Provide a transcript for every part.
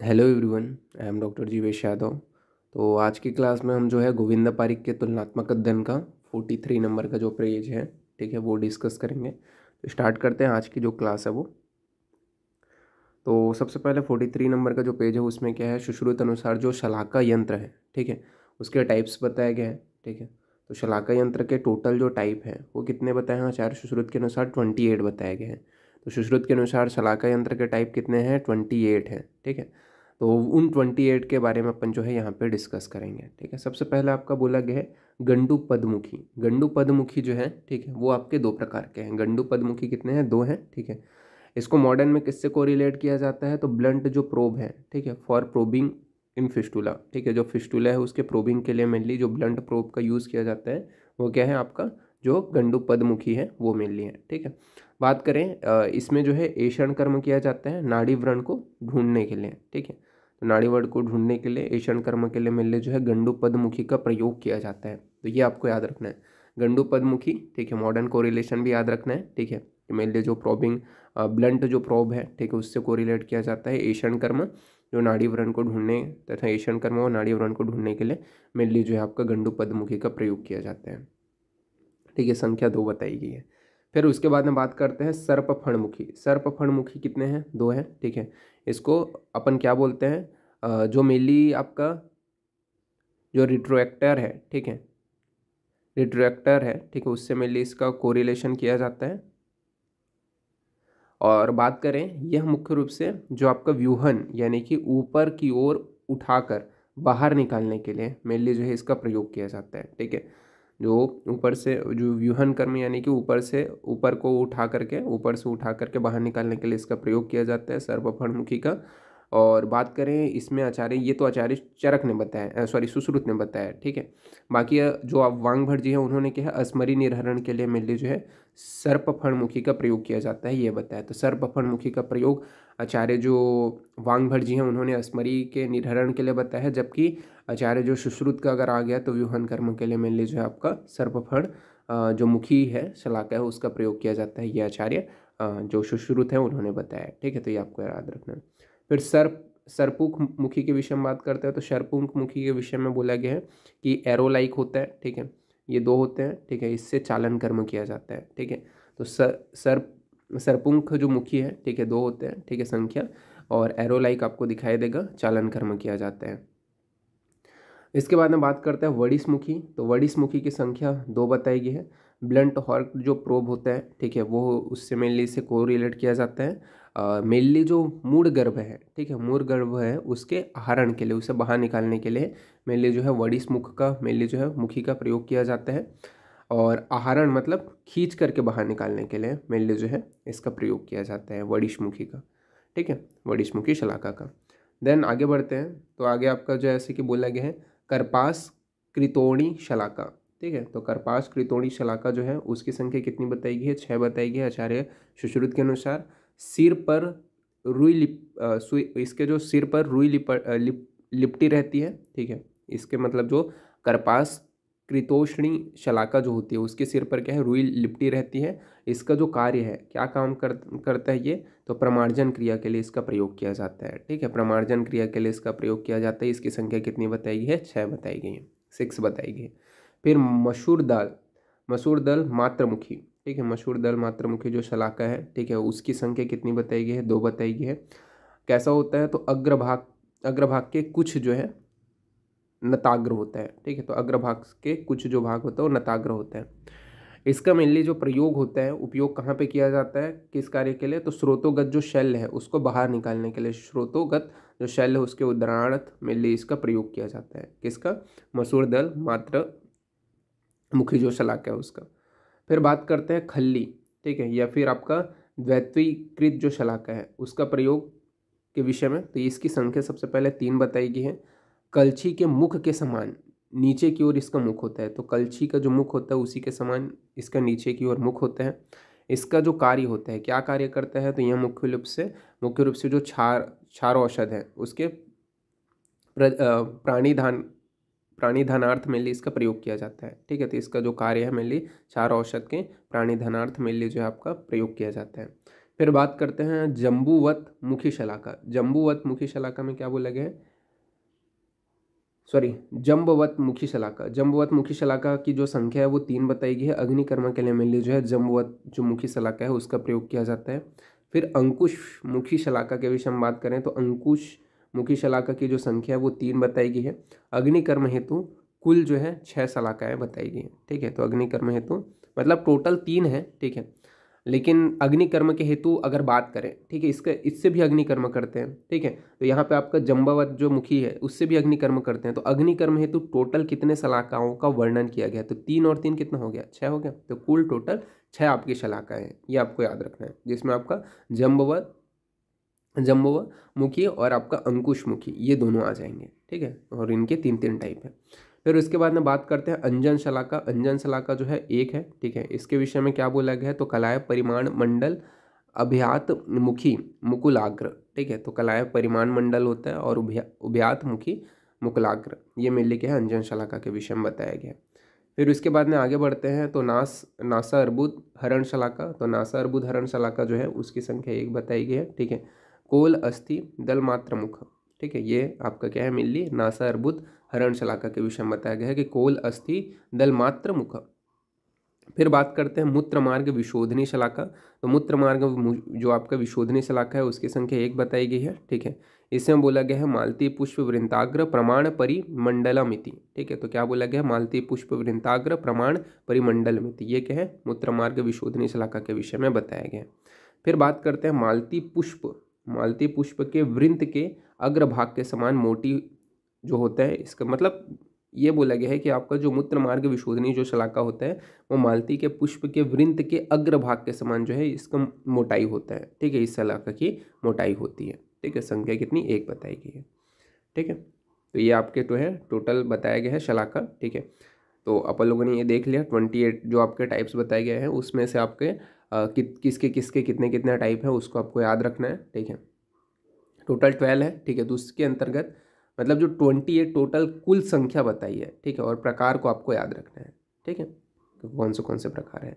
Hello everyone, I am doctor Jeevesh Yadav. तो आज की क्लास में हम जो है गोविंदा पारिक के तुलनात्मक अध्ययन का 43 नंबर का जो पेज है, ठीक है, वो डिस्कस करेंगे। तो स्टार्ट करते हैं आज की जो क्लास है वो। तो सबसे पहले 43 नंबर का जो पेज है उसमें क्या है, सुश्रुत अनुसार जो शलाका यंत्र है, ठीक है, उसके टाइप्स बताए गए हैं। ठीक है, तो शलाका यंत्र के टोटल जो टाइप है वो कितने बताए हैं? आचार्य सुश्रुत के अनुसार 28 बताए गए हैं। तो सुश्रुत के अनुसार शलाका यंत्र के टाइप कितने हैं? 28 हैं। ठीक है, तो उन 28 के बारे में अपन जो है यहाँ पे डिस्कस करेंगे। ठीक है, सबसे पहले आपका बोला गया है गंडू पदमुखी। गंडू पदमुखी जो है, ठीक है, वो आपके दो प्रकार के हैं। गंडू पदमुखी कितने हैं? दो हैं। ठीक है, इसको मॉडर्न में किससे कोरिलेट किया जाता है? तो ब्लंट जो प्रोब है, ठीक है, फॉर प्रोबिंग इन फिस्टुला। ठीक है, जो फिस्टुला है उसके प्रोबिंग के लिए मेनली जो ब्लंट प्रोब का यूज़ किया जाता है वो क्या है? आपका जो गंडू पदमुखी है वो मेनली है। ठीक है, बात करें इसमें जो है ऐषण कर्म किया जाता है नाड़ी व्रण को ढूंढने के लिए। ठीक है, तो नाड़ी व्रण को ढूंढने के लिए ऐषण कर्म के लिए मेनली जो है गंडू पदमुखी का प्रयोग किया जाता है। तो ये आपको याद रखना है, गंडू पदमुखी। ठीक है, मॉडर्न कोरिलेशन भी याद रखना है। ठीक है, मेनली जो प्रोबिंग ब्लंट जो प्रोब है, ठीक है, उससे कोरिलेट किया जाता है ऐषण कर्म, जो नाड़ी व्रण को ढूंढने तथा ऐषण कर्म और नाड़ी व्रण को ढूंढने के लिए मेनली जो है आपका गंडू पदमुखी का प्रयोग किया जाता है। ठीक है, संख्या 2 बताई गई है। फिर उसके बाद में बात करते हैं सर्प फणमुखी। सर्प फणमुखी कितने हैं? 2 हैं। ठीक है, इसको अपन क्या बोलते हैं? जो मेनली आपका जो रिट्रोएक्टर है, ठीक है, रिट्रोएक्टर है, ठीक है, उससे मेनली इसका कोरिलेशन किया जाता है। और बात करें, यह मुख्य रूप से जो आपका व्यूहन यानी कि ऊपर की ओर उठाकर बाहर निकालने के लिए मेनली जो है इसका प्रयोग किया जाता है। ठीक है, जो ऊपर से जो व्यूहन कर्म यानी कि ऊपर को उठा करके ऊपर से उठा करके बाहर निकालने के लिए इसका प्रयोग किया जाता है सर्पफणमुखी का। और बात करें इसमें आचार्य, ये तो आचार्य चरक ने बताया, सॉरी सुश्रुत ने बताया। ठीक है, बाकी जो आप वांग भट्ट जी हैं उन्होंने क्या है अस्मरी निर्हरण के लिए मेनली जो है सर्पफणमुखी का प्रयोग किया जाता है, ये बताया। तो सर्पफणमुखी का प्रयोग आचार्य जो वांग भट्ट जी हैं उन्होंने अस्मरी के निर्हरण के लिए बताया है, जबकि आचार्य जो सुश्रुत का अगर आ गया तो व्यूहन कर्म के लिए मेनली जो है आपका सर्पफण जो मुखी है शलाका है उसका प्रयोग किया जाता है, ये आचार्य जो सुश्रुत है उन्होंने बताया। ठीक है, तो ये आपको याद रखना है। फिर सर्पुख मुखी के विषय में बात करते हैं। तो सर्पुख मुखी के विषय में बोला गया है कि एरो लाइक होता है। ठीक है, ये दो होते हैं। ठीक है, इससे चालन कर्म किया जाता है। ठीक है, तो सर्पुंख जो मुखी है, ठीक है, दो होते हैं। ठीक है, संख्या, और एरो लाइक आपको दिखाई देगा, चालन कर्म किया जाता है। इसके बाद में बात करते हैं वडिसमुखी। तो वडिसमुखी की संख्या 2 बताई गई है। ब्लंट हॉर्क जो प्रोब होता है, ठीक है, वो उससे मेनली से कोरिलेट किया जाता है। मेनली जो मूड गर्भ है, ठीक है, मूड गर्भ है उसके आहरण के लिए, उसे बाहर निकालने के लिए मेनली जो है वडिसमुख का मेनली जो है मुखी का प्रयोग किया जाता है। और आहरण मतलब खींच करके बाहर निकालने के लिए मेनली जो है इसका प्रयोग किया जाता है वडिसमुखी का। ठीक है, वडिसमुखी शलाका का। देन आगे बढ़ते हैं। तो आगे आपका जो ऐसे कि बोला गया है करपास कृतोणी शलाका। ठीक है, तो करपास कृतोणी शलाका जो है उसकी संख्या कितनी बताई गई है? 6 बताई गई है आचार्य सुश्रुत के अनुसार। सिर पर इसके जो सिर पर रुई लिपटी रहती है। ठीक है, इसके मतलब जो करपास कृतोष्णी शलाका जो होती है उसके सिर पर क्या है? रुई लिपटी रहती है। इसका जो कार्य है, क्या काम करता है ये? तो प्रमार्जन क्रिया के लिए इसका प्रयोग किया जाता है। ठीक है, प्रमार्जन क्रिया के लिए इसका प्रयोग किया जाता है। इसकी संख्या कितनी बताई गई है? 6 बताई गई है, 6 बताई गई है। फिर मसूर दल मात्रमुखी। ठीक है, मसूर दल मात्रमुखी जो शलाका है, ठीक है, उसकी संख्या कितनी बताई गई है? 2 बताई गई है। कैसा होता है? तो अग्रभाग के कुछ जो है नताग्र होता है। ठीक है, तो अग्रभाग के कुछ जो भाग होता है वो नताग्र होता है। इसका मेनली जो प्रयोग होता है, उपयोग कहाँ पे किया जाता है, किस कार्य के लिए? तो स्रोतोगत जो शैल है उसको बाहर निकालने के लिए, स्रोतोगत जो शैल है उसके उदाहरणार्थ मेनली इसका प्रयोग किया जाता है। किसका? मसूर दल मात्र मुखी जो शलाका है उसका। फिर बात करते हैं खल्ली। ठीक है, या फिर आपका द्वैत्वीकृत जो शलाका है उसका प्रयोग के विषय में। तो इसकी संख्या सबसे पहले 3 बताई गई है। कलछी के मुख के समान नीचे की ओर इसका मुख होता है। तो कलछी का जो मुख होता है उसी के समान इसका नीचे की ओर मुख होता है। इसका जो कार्य होता है, क्या कार्य करता है? तो यह मुख्य रूप से जो क्षार औषध है उसके प्राणीधान प्राणीधनार्थ मेनली इसका प्रयोग किया जाता है। ठीक है, तो इसका जो कार्य है मेनली क्षार औषध के प्राणीधनार्थ मेनली जो है आपका प्रयोग किया जाता है। फिर बात करते हैं जम्बूवत मुखी शलाका। जम्बूवत मुखी शलाका में क्या बोला गया है, सॉरी, जम्बवत मुखी शलाका। जम्बवत मुखी शलाका की जो संख्या है वो 3 बताई गई है। अग्निकर्म के लिए मेनली जो है जम्बवत जो मुखी शलाका है उसका प्रयोग किया जाता है। फिर अंकुश मुखी शलाका के विषय में बात करें तो अंकुश मुखी शलाका की जो संख्या है वो 3 बताई गई है। अग्निकर्म हेतु कुल जो है 6 शलाकाएँ बताई गई हैं, ठीक है। तो अग्निकर्म हेतु मतलब टोटल 3 है, ठीक है। लेकिन अग्निकर्म के हेतु अगर बात करें, ठीक है, इसके इससे भी अग्निकर्म करते हैं, ठीक है। तो यहाँ पे आपका जम्बावत जो मुखी है उससे भी अग्निकर्म करते हैं। तो अग्निकर्म हेतु टोटल कितने शलाकाओं का वर्णन किया गया, तो 3 और 3 कितना हो गया, 6 हो गया। तो कुल टोटल 6 आपकी शलाकाएं हैं, ये आपको याद रखना है, जिसमें आपका जम्बवत जम्बुआ मुखी और आपका अंकुश मुखी ये दोनों आ जाएंगे, ठीक है। और इनके 3 टाइप है। फिर उसके बाद में बात करते हैं अंजन शलाका। अंजन शलाका जो है एक है, ठीक है। इसके विषय में क्या बोला गया है, तो कलाय परिमाण मंडल अभ्यात मुखी मुकुलाग्र, ठीक है। तो कलाय परिमाण मंडल होता है और उभयात मुखी मुकुलाग्र, ये मेनली क्या है अंजन शलाका के विषय में बताया गया है। फिर उसके बाद में आगे बढ़ते हैं तो नासा अर्बुद हरण शलाका। तो नासा अर्बुद हरण शलाका जो है उसकी संख्या 1 बताई गई है, ठीक है। कोल अस्थि दल मात्र मुख, ठीक है। ये आपका क्या है मेनली नासा अर्बुद हरण शलाका के विषय में बताया गया है कि कोल अस्थि दल मात्र मुख। फिर बात करते हैं मूत्र मार्ग विशोधनी शलाका। तो मूत्र मार्ग जो आपका विशोधनी शलाका है उसकी संख्या 1 बताई गई है, ठीक है। इसमें बोला गया है मालती पुष्प वृंताग्र प्रमाण परिमंडलमिति, ठीक है। तो क्या बोला गया है, मालती पुष्प वृंताग्र प्रमाण परिमंडलमिति, ये क्या है मूत्र मार्ग विशोधनी शलाका के विषय में बताया गया है। फिर बात करते हैं मालती पुष्प के वृंत के अग्रभाग के समान मोटी जो होता है, इसका मतलब ये बोला गया है कि आपका जो मूत्र मार्ग विशोधनी जो शलाका होता है वो मालती के पुष्प के वृंत के अग्रभाग के समान जो है इसका मोटाई होता है, ठीक है। इस शलाका की मोटाई होती है, ठीक है। संख्या कितनी 1 बताई गई है, ठीक है। तो ये आपके तो है टोटल बताया गया है शलाका, ठीक है। तो अपन लोगों ने ये देख लिया 28 जो आपके टाइप्स बताए गए हैं उसमें से आपके किसके किसके कितने कितने टाइप है उसको आपको याद रखना है, ठीक है। टोटल 12 है, ठीक है। तो उसके अंतर्गत मतलब जो 28 टोटल कुल संख्या बताई है, ठीक है। और प्रकार को आपको याद रखना है, ठीक है, तो कौन से प्रकार है।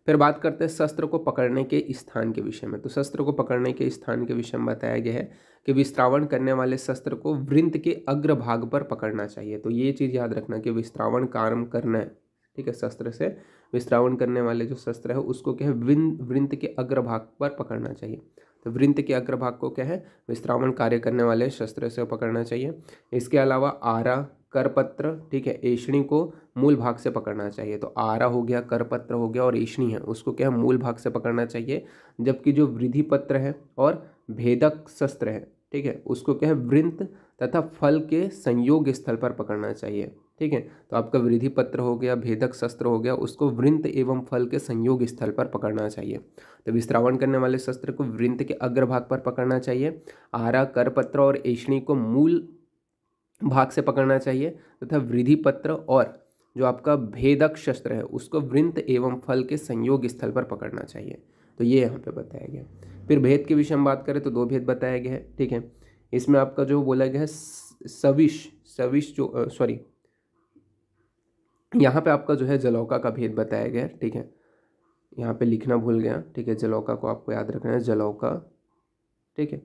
फिर बात करते हैं शस्त्र को पकड़ने के स्थान के विषय में। तो शस्त्र को पकड़ने के स्थान के विषय में बताया गया है कि विस्त्रावण करने वाले शस्त्र को वृंत के अग्रभाग पर पकड़ना चाहिए। तो ये चीज़ याद रखना कि विस्त्रावण कार्य करना है, ठीक है। शस्त्र से विस्त्रावण करने वाले जो शस्त्र है उसको क्या है वृंत के अग्रभाग पर पकड़ना चाहिए। तो वृंत के अग्रभाग को क्या है विस्त्रावण कार्य करने वाले शस्त्र से पकड़ना चाहिए। इसके अलावा आरा करपत्र, ठीक है, एषणी को मूल भाग से पकड़ना चाहिए। तो आरा हो गया, करपत्र हो गया और एषणी है उसको क्या है मूल भाग से पकड़ना चाहिए। जबकि जो वृद्धि पत्र है और भेदक शस्त्र है, ठीक है, उसको क्या है वृंत तथा फल के संयोग स्थल पर पकड़ना चाहिए, ठीक है। तो आपका वृद्धि पत्र हो गया, भेदक शस्त्र हो गया, उसको वृंत एवं फल के संयोग स्थल पर पकड़ना चाहिए। तो विस्त्रावण करने वाले शस्त्र को वृंत के अग्रभाग पर पकड़ना चाहिए। आरा करपत्र और एषणी को मूल भाग से पकड़ना चाहिए तथा वृद्धि पत्र और जो आपका भेदक शस्त्र है उसको वृंत एवं फल के संयोग स्थल पर पकड़ना चाहिए। तो ये यहाँ पे बताया गया। फिर भेद के विषय में बात करें तो 2 भेद बताया गया है, ठीक है। इसमें आपका जो बोला गया है सविश जो सॉरी यहाँ पे आपका जो है जलौका का भेद बताया गया है, ठीक है। यहाँ पे लिखना भूल गया, ठीक है। जलौका को आपको याद रखना है, जलौका, ठीक है।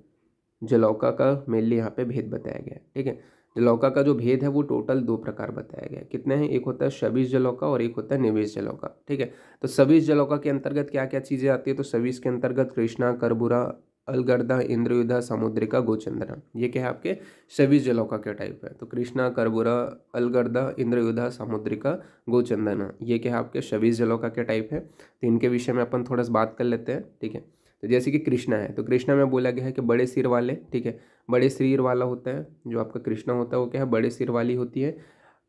जलौका का मेनली यहाँ पे भेद बताया गया है, ठीक है। जलौका का जो भेद है वो टोटल 2 प्रकार बताया गया है। कितने हैं, एक होता है शविश जलौका और एक होता है निवेश जलौका, ठीक है। तो शविश जलौका के अंतर्गत क्या क्या चीज़ें आती है, तो शविश के अंतर्गत कृष्णा करबुरा अलगर्दा इंद्रयुधा सामुद्रिका गोचंदना, ये क्या है आपके शविश जलौका के टाइप है। तो कृष्णा करबुरा अलगर्दा इंद्रयुधा सामुद्रिका गोचंदना ये क्या है आपके शविश जलौका के टाइप है। तो इनके विषय में अपन थोड़ा सा बात कर लेते हैं, ठीक है। तो जैसे कि कृष्णा है, तो कृष्णा में बोला गया है कि बड़े सिर वाले, ठीक है, बड़े सिर वाला होता है जो आपका कृष्णा होता है वो क्या है बड़े सिर वाली होती है।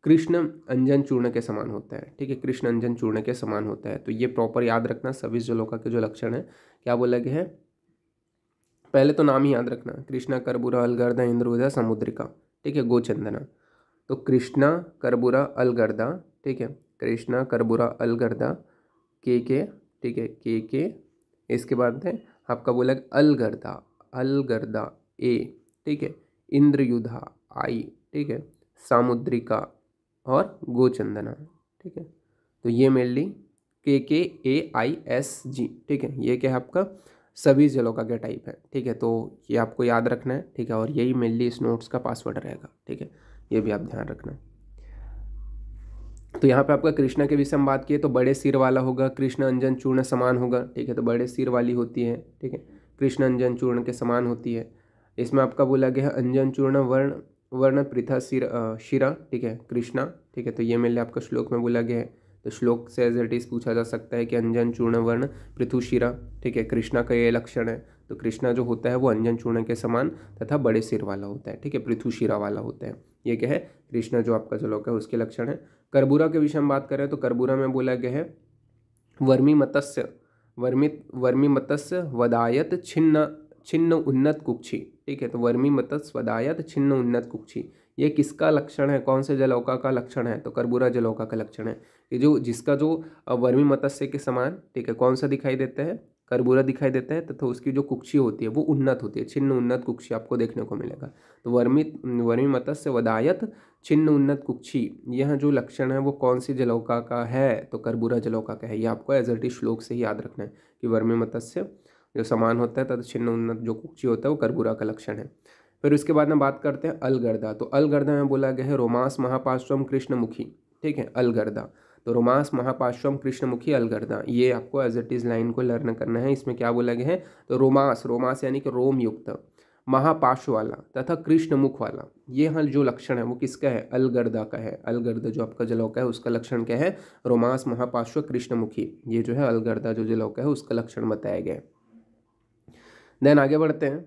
कृष्ण अंजन चूर्ण के समान होता है, ठीक है, कृष्ण अंजन चूर्ण के समान होता है। तो ये प्रॉपर याद रखना सभी जलोका के जो लक्षण है क्या बोला गया है, पहले तो नाम ही याद रखना, कृष्णा करबुरा अलगर्दा इंद्रउदा समुद्रिका, ठीक है, गोचंदना। तो कृष्णा करबुरा अलगर्दा, ठीक है, कृष्णा करबुरा अलगर्दा के, ठीक है, के इसके बाद है आपका बोला अलगर्दा, अलगर्दा ए, ठीक है, इंद्रयुधा आई, ठीक है, सामुद्रिका और गोचंदना, ठीक है। तो ये मेनली के ए आई एस जी, ठीक है, ये क्या है आपका सभी जलोका के टाइप है, ठीक है। तो ये आपको याद रखना है, ठीक है, और यही मेनली इस नोट्स का पासवर्ड रहेगा, ठीक है, ये भी आप ध्यान रखना। तो यहाँ पे आपका कृष्णा के विषय में बात किए तो बड़े सिर वाला होगा, कृष्ण अंजन चूर्ण समान होगा, ठीक है, तो बड़े सिर वाली होती है, ठीक है, कृष्ण अंजन चूर्ण के समान होती है। इसमें आपका बोला गया है अंजन चूर्ण वर्ण वर्ण पृथा शिरा, ठीक है, कृष्णा, ठीक है, तो ये मेनली आपका श्लोक में बोला गया है। तो श्लोक से एज इट इज पूछा जा सकता है कि अंजन चूर्ण वर्ण पृथु शिरा, ठीक है, कृष्णा का ये लक्षण है। तो कृष्णा जो होता है वो अंजन चूर्ण के समान तथा बड़े सिर वाला होता है, ठीक है, पृथु शिरा वाला होता है। ये क्या है, कृष्णा जो आपका जलोक है उसके लक्षण है। कर्बूरा के विषय में बात करें तो कर्बूरा में बोला गया है वर्मी मत्स्य वदायत छिन्न छिन्न उन्नत कुक्षी, ठीक है, तो वर्मी मत्स्य वदायत छिन्न उन्नत कुक्षी, ये किसका लक्षण है, कौन से जलौका का लक्षण है, तो कर्बूरा जलौका का लक्षण है। ये जो जिसका जो वर्मी मत्स्य के समान, ठीक है, कौन सा दिखाई देता है, कर्बूरा दिखाई देता है, तथा उसकी जो कुक्षी होती है वो उन्नत होती है, छिन्न उन्नत कुक्षी आपको देखने को मिलेगा। तो वर्मी मत्स्य वदायत छिन्न उन्नत कुक्षी, यह जो लक्षण है वो कौन सी जलौका का है, तो कर्बूरा जलौका का है। ये आपको एज इट इज श्लोक से ही याद रखना है कि वर्मी मत्स्य जो समान होता है तथा छिन्न उन्नत जो कुक्षी होता है वो कर्बूरा का लक्षण है। फिर उसके बाद में बात करते हैं अलगर्दा। तो अलगर्दा में बोला गया है रोमांस महापार्श्वम कृष्णमुखी, ठीक है, अलगर्दा। तो रोमांस महापार्श्वम कृष्णमुखी अलगर्दा, ये आपको एज इट इज लाइन को लर्न करना है। इसमें क्या बोला गया है, तो रोमांस यानी कि रोम युक्त, महापार्श्व वाला तथा कृष्णमुख वाला, ये हल जो लक्षण है वो किसका है, अलगर्दा का है। अलगर्दा जो आपका जलौका है उसका लक्षण क्या है, रोमांस महापार्श्व कृष्णमुखी, ये जो है अलगर्दा जो जलौका है उसका लक्षण बताया गया है। देन आगे बढ़ते हैं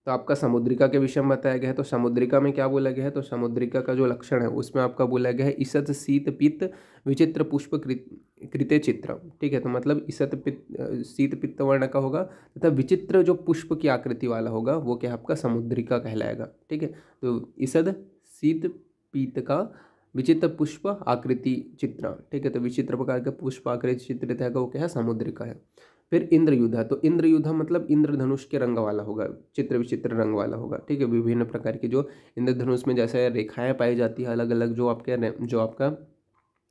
तो आपका समुद्रिका के विषय में बताया गया है। तो समुद्रिका में क्या बोला गया है, तो समुद्रिका का जो लक्षण है उसमें आपका बोला गया है ईसत शीत पित्त विचित्र पुष्प कृते चित्र, ठीक है, तो मतलब ईसत पित्त शीत पित्त वर्ण का होगा तथा विचित्र जो पुष्प की आकृति वाला होगा वो क्या आपका समुद्रिका कहलाएगा, ठीक है। तो ईसद शीत पीत का विचित्र पुष्प आकृति चित्र, ठीक है, तो विचित्र प्रकार का पुष्प आकृति चित्रित है वो क्या है, समुद्रिका है। फिर इंद्रयुधा, तो इंद्रयुधा मतलब इंद्रधनुष के रंग वाला होगा, चित्र विचित्र रंग वाला होगा, ठीक है, विभिन्न प्रकार की जो इंद्रधनुष में जैसे रेखाएं पाई जाती है अलग अलग, जो आपका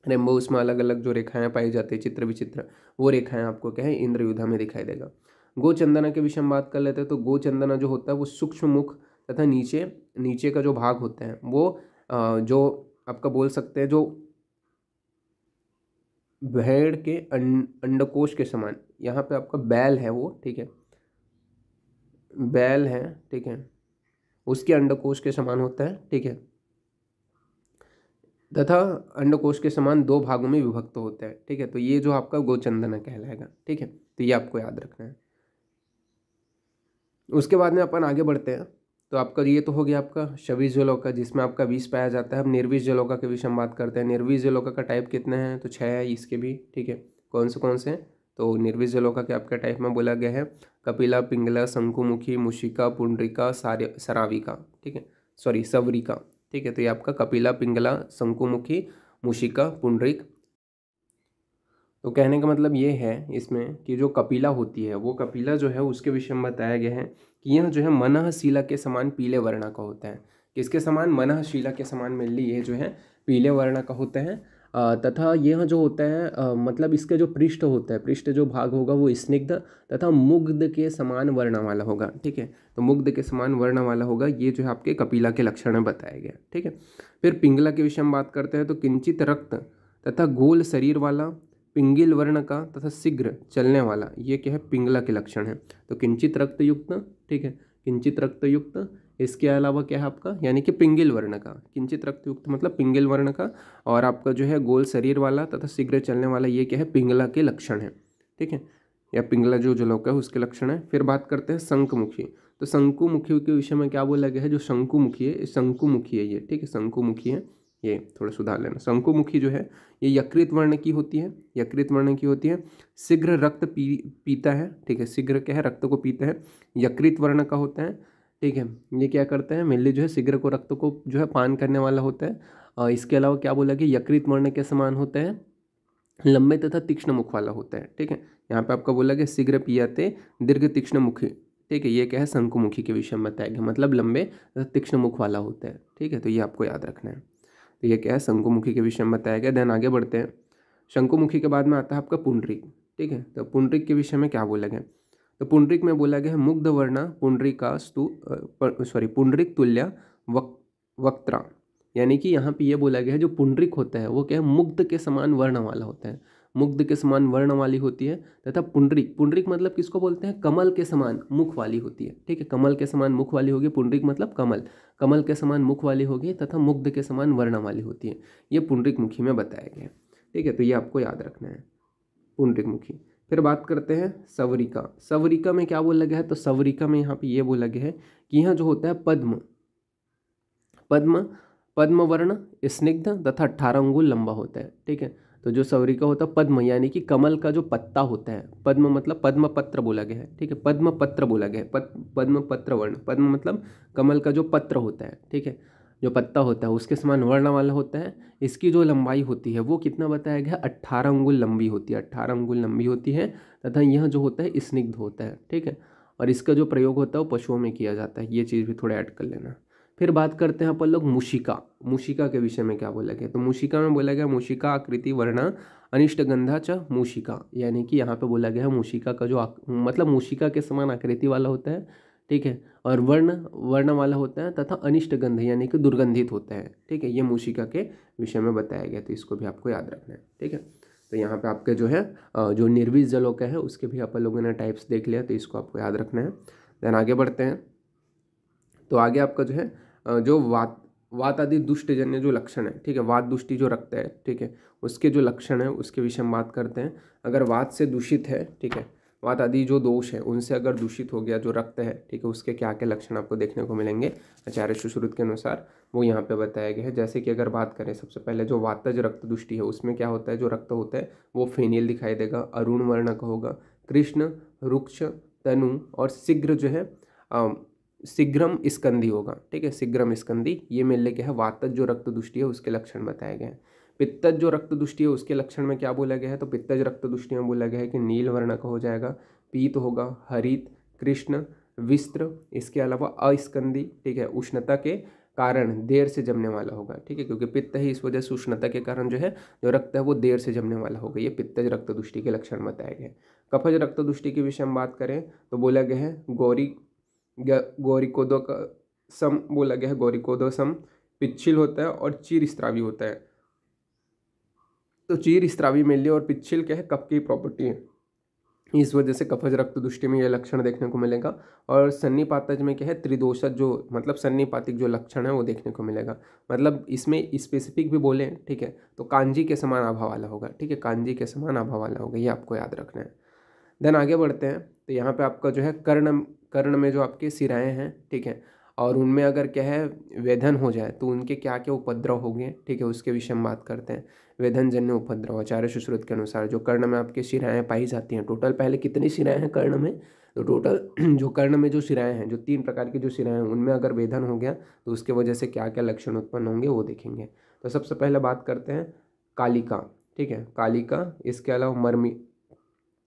रेम्बो उसमें अलग अलग जो रेखाएं पाई जाती है चित्र विचित्र, वो रेखाएं आपको क्या है इंद्रयुधा में दिखाई देगा। गोचंदना के विषय में बात कर लेते हैं। तो गोचंदना जो होता है वो सूक्ष्म मुख तथा नीचे का जो भाग होता है वो जो आपका बोल सकते हैं जो भेड़ के अंडकोश के समान, यहाँ पे आपका बैल है वो, ठीक है, बैल है, ठीक है, उसके अंडकोश के समान होता है, ठीक है, तथा अंडकोश के समान दो भागों में विभक्त होता है, ठीक है, तो ये जो आपका गोचंदना कहलाएगा, ठीक है, तो ये आपको याद रखना है। उसके बाद में अपन आगे बढ़ते हैं। तो आपका ये तो हो गया आपका शवीस जलौका जिसमें आपका विष पाया जाता है। अब निर्विष जलौका के विषय में बात करते हैं। निर्विष जलौका का टाइप कितने हैं, तो 6 है इसके भी, ठीक है, कौन से हैं, तो निर्विष जलौका के आपके टाइप में बोला गया है कपिला, पिंगला, शंकुमुखी, मुशिका, पुंडरिका, सराविका, ठीक है, सॉरी सवरिका, ठीक है, तो ये आपका कपिला, पिंगला, शंकुमुखी, मुशिका, पुंडरिक। तो कहने का मतलब ये है इसमें कि जो कपिला होती है वो कपिला जो है उसके विषय में बताया गया है कि यह जो है मनःशीला के समान पीले वर्ण का होता है। किसके समान, मनःशीला के समान मेनली ये जो है पीले वर्ण का होता है। तथा यह जो होता है मतलब इसके जो पृष्ठ होता है, पृष्ठ जो भाग होगा वो स्निग्ध तथा मुग्ध के समान वर्ण वाला होगा, ठीक है, तो मुग्ध के समान वर्ण वाला होगा। ये जो है आपके कपिला के लक्षण में बताया गया, ठीक है। फिर पिंगला के विषय में बात करते हैं। तो किंचित रक्त तथा गोल शरीर वाला, पिंगिल वर्ण का तथा शीघ्र चलने वाला, ये क्या है, पिंगला के लक्षण है। तो किंचित रक्त युक्त, ठीक है, किंचित रक्त युक्त, इसके अलावा क्या है आपका, यानी कि पिंगिल वर्ण का, किंचित रक्त युक्त मतलब पिंगिल वर्ण का, और आपका जो है गोल शरीर वाला तथा शीघ्र चलने वाला, ये क्या है, पिंगला के लक्षण है, ठीक है, या पिंगला जो जलौका है उसके लक्षण है। फिर बात करते हैं शंकुमुखी। तो शंकुमुखी के विषय में क्या बोला गया है, जो शंकुमुखी है ये, ठीक है, शंकुमुखी है ये, थोड़ा सुधार लेना। शंकुमुखी जो है ये यकृत वर्ण की होती है, यकृत वर्ण की होती है, शीघ्र रक्त पीता है, ठीक है, शीघ्र क्या है, रक्त को पीता है, यकृत वर्ण का होता है, ठीक है, ये क्या करता है मेनली जो है शीघ्र को रक्त को जो है पान करने वाला होता है। और इसके अलावा क्या बोला कि यकृत वर्ण के समान होता है, लंबे तथा तीक्ष्ण मुख वाला होता है, ठीक है, यहाँ पे आपका बोला गया शीघ्र पियाते दीर्घ तीक्ष्ण मुखी, ठीक है, ये क्या है, शंकुमुखी के विषय में बताया गया, मतलब लंबे तथा तीक्ष्ण मुख वाला होता है, ठीक है, तो ये आपको याद रखना है। तो ये क्या है, शंकुमुखी के विषय में बताया गया। देन आगे बढ़ते हैं। शंकुमुखी के बाद में आता है आपका पुंडरिक, ठीक है, तो पुंडरिक के विषय में क्या बोला गया, तो पुंडरिक में बोला गया है मुग्ध वर्णा पुंडरिकास्तु पुंडरिक तुल्य वक्त्रा, यानी कि यहाँ पे ये बोला गया है जो पुंडरिक होता है वो क्या है, मुग्ध के समान वर्ण वाला होता है, मुग्ध के समान वर्ण वाली होती है। तथा पुंडरिक, पुंडरिक मतलब किसको बोलते हैं, कमल के समान मुख वाली होती है। ठीक है, कमल के समान मुख वाली होगी, पुंडरिक मतलब कमल, कमल के समान मुख वाली होगी तथा मुग्ध के समान वर्ण वाली होती है। ये पुंडरिक मुखी में बताया गया है। ठीक है, तो ये आपको याद रखना है, पुंडरिक मुखी। फिर बात करते हैं सवरिका। सवरिका में क्या बोला गया है, तो सवरिका में यहाँ पे ये बोला गया है कि यहाँ जो होता है पद्म, पद्म पद्म वर्ण स्निग्ध तथा 18 अंगुल लंबा होता है। ठीक है, तो जो सवरिका होता है पद्म यानी कि कमल का जो पत्ता होता है, पद्म मतलब पद्म पत्र बोला गया है। ठीक है, पद्म पत्र बोला गया है, पद्म पत्र वर्ण, पद्म मतलब कमल का जो पत्र होता है। ठीक है, जो पत्ता होता है उसके समान वर्ण वाला होता है। इसकी जो लंबाई होती है वो कितना बताया गया, 18 अंगुल लंबी होती है, 18 अंगुल लंबी होती है तथा यह जो होता है स्निग्ध होता है। ठीक है, और इसका जो प्रयोग होता है वो पशुओं में किया जाता है, ये चीज़ भी थोड़ा ऐड कर लेना। फिर बात करते हैं अपन लोग मूषिका। मूषिका के विषय में क्या बोला गया, तो मूषिका में बोला गया मूषिका आकृति वर्ण अनिष्ट गंधा च मूषिका, यानी कि यहाँ पे बोला गया है मूषिका का जो मतलब मूषिका के समान आकृति वाला होता है। ठीक है, और वर्ण वर्ण वाला होता है तथा अनिष्ट गंध यानी कि दुर्गंधित होता है। ठीक है, ये मूषिका के विषय में बताया गया, तो इसको भी आपको याद रखना है। ठीक है, तो यहाँ पे आपके जो है जो निर्विष जलों का है उसके भी अपन लोगों ने टाइप्स देख लिया, तो इसको आपको याद रखना है। देन आगे बढ़ते हैं, तो आगे आपका जो है जो वात आदि दुष्टजन्य जो लक्षण है। ठीक है, वात दुष्टि जो रक्त है, ठीक है, उसके जो लक्षण है उसके विषय में बात करते हैं। अगर वात से दूषित है, ठीक है, वात आदि जो दोष है उनसे अगर दूषित हो गया जो रक्त है, ठीक है, उसके क्या क्या लक्षण आपको देखने को मिलेंगे आचार्य सुश्रुत के अनुसार, वो यहाँ पे बताया गया है। जैसे कि अगर बात करें सबसे पहले जो वातज रक्त दुष्टि है उसमें क्या होता है, जो रक्त होता है वो फेनियल दिखाई देगा, अरुण वर्ण का होगा, कृष्ण रुक्ष तनु और शीघ्र जो है शीघ्रम स्कंदी होगा। ठीक है, शीघ्रम स्कंदी, ये मिलने के है वातज जो रक्त दुष्टि है उसके लक्षण बताए गए हैं। पित्तज जो रक्त दुष्टि है उसके लक्षण में क्या बोला गया है, तो पित्तज रक्त दुष्टि में बोला गया है कि नील वर्ण का हो जाएगा, पीत होगा, हरित, कृष्ण, विस्त्र, इसके अलावा अस्कंदी। ठीक है, उष्णता के कारण देर से जमने वाला होगा। ठीक है, क्योंकि पित्त है इस वजह से उष्णता के कारण जो है जो रक्त है वो देर से जमने वाला होगा। ये पित्तज रक्त दुष्टि के लक्षण बताए गए। कफज रक्त दुष्टि के विषय में बात करें तो बोला गया है गौरिकोदो का सम बोला गया है, गौरिकोदो सम पिच्छिल होता है और चीर स्त्रावी होता है। तो चीर स्त्रावी मेल्य और पिच्छिल क्या है, कफ की प्रॉपर्टी है, इस वजह से कफज रक्त दुष्टि में यह लक्षण देखने को मिलेगा। और सन्निपातज में क्या है, त्रिदोषज जो मतलब सन्निपातिक जो लक्षण है वो देखने को मिलेगा। मतलब इसमें स्पेसिफिक भी बोले, ठीक है, तो कांजी के समान आभा वाला होगा। ठीक है, कांजी के समान आभा वाला होगा, ये आपको याद रखना है। देन आगे बढ़ते हैं, तो यहाँ पे आपका जो है कर्ण में जो आपके सिराएं हैं, ठीक है, और उनमें अगर क्या है वेधन हो जाए तो उनके क्या क्या उपद्रव होंगे। ठीक है, उसके विषय में बात करते हैं। वेधन जन्य उपद्रव आचार्य सुश्रुत के अनुसार जो कर्ण में आपके शिराएं पाई जाती हैं, टोटल पहले कितनी शिराएं हैं कर्ण में, तो टोटल जो कर्ण में जो शिराएं हैं, जो 3 प्रकार की जो शिराएं हैं, उनमें अगर वेधन हो गया तो उसके वजह से क्या क्या लक्षण उत्पन्न होंगे वो देखेंगे। तो सबसे पहले बात करते हैं कालिका। ठीक है, कालिका, इसके अलावा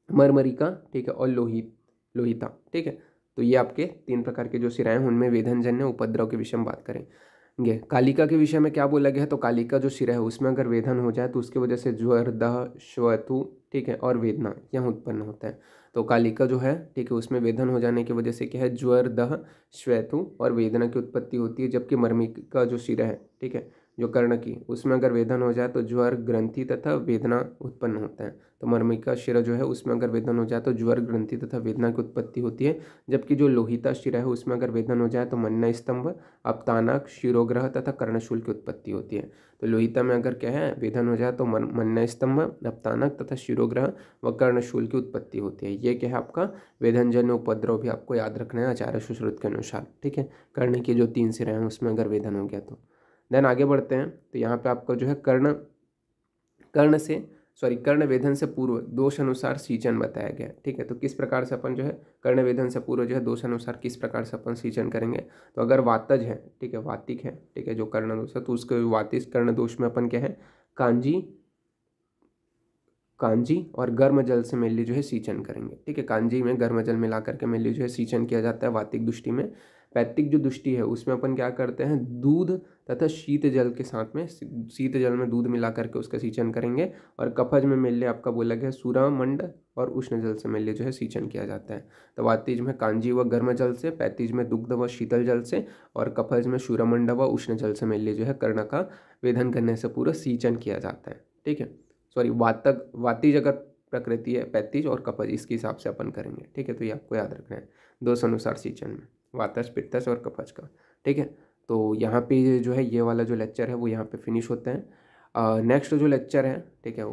मरमरिका, ठीक है, और लोहिता। ठीक है, तो ये आपके 3 प्रकार के जो शिराएं हैं उनमें वेधनजन्य उपद्रव के विषय में बात करेंगे। कालिका के विषय में क्या बोला गया है, तो कालिका जो शिरा है उसमें अगर वेधन हो जाए तो उसकी वजह से ज्वर, दह, श्वथु, ठीक है, और वेदना यहाँ उत्पन्न होता है। तो कालिका जो है, ठीक है, उसमें वेधन हो जाने की वजह से क्या है, ज्वर, दह, श्वैथु और वेदना की उत्पत्ति होती है। जबकि मर्मिका जो शिरा है, ठीक है, जो कर्ण की, उसमें अगर वेधन हो जाए तो ज्वर, ग्रंथि तथा वेदना उत्पन्न होता है। तो मर्मिका शिरा जो है उसमें अगर वेदन हो जाए तो ज्वर, ग्रंथि तथा वेदना की उत्पत्ति होती है। जबकि जो लोहिता शिरा है उसमें अगर वेदन हो जाए तो मन्ना स्तंभ, अपतानक, शिरोग्रह तथा कर्णशूल की उत्पत्ति होती है। तो लोहिता में अगर क्या है वेदन हो जाए तो मन्ना स्तंभ, अपतानक तथा शिरोग्रह व कर्णशूल की उत्पत्ति होती है। ये क्या है आपका वेधनजन्य उपद्रव भी आपको याद रखना है आचार्य सुश्रुत के अनुसार। ठीक है, कर्ण की जो 3 सिरे हैं उसमें अगर वेधन हो गया तो। देन आगे बढ़ते हैं, तो यहाँ पे आपका जो है कर्ण वेधन से पूर्व दोष अनुसार सींचन बताया गया है। ठीक है, तो किस प्रकार से अपन जो है कर्ण वेधन से पूर्व जो है दोष अनुसार किस प्रकार से अपन सींचन करेंगे। तो अगर वातज है, ठीक है, वातिक है, ठीक है, जो कर्ण दोष है, तो उसके वातिक कर्ण दोष में अपन क्या है कांजी और गर्म जल से मेनली जो है सींचन करेंगे। ठीक है, कांजी में गर्म जल मिला करके मेनली जो है सींचन किया जाता है वातिक दुष्टि में। पैत्तिक जो दृष्टि है उसमें अपन क्या करते हैं, दूध तथा शीत जल के साथ में, शीत जल में दूध मिला करके उसका सिंचन करेंगे। और कफज में मेनली आपका बोला गया सूरामंड और उष्ण जल से मेनली जो है सिंचन किया जाता है। तो वातिज में कांजी व गर्म जल से, पैतिज में दुग्ध व शीतल जल से, और कफज में शूरमंड व उष्ण जल से मेनली जो है कर्ण का वेधन करने से पूरा सिंचन किया जाता है। ठीक है, सॉरी वातक वातिज अगर प्रकृति है पैतिज और कफज, इसके हिसाब से अपन करेंगे। ठीक है, तो ये आपको याद रखना है दोष अनुसार सिंचन में, वातस पित्तस और कफज का। ठीक है, तो यहाँ पे जो है ये वाला जो लेक्चर है वो यहाँ पे फिनिश होता है। नेक्स्ट जो लेक्चर है, ठीक है,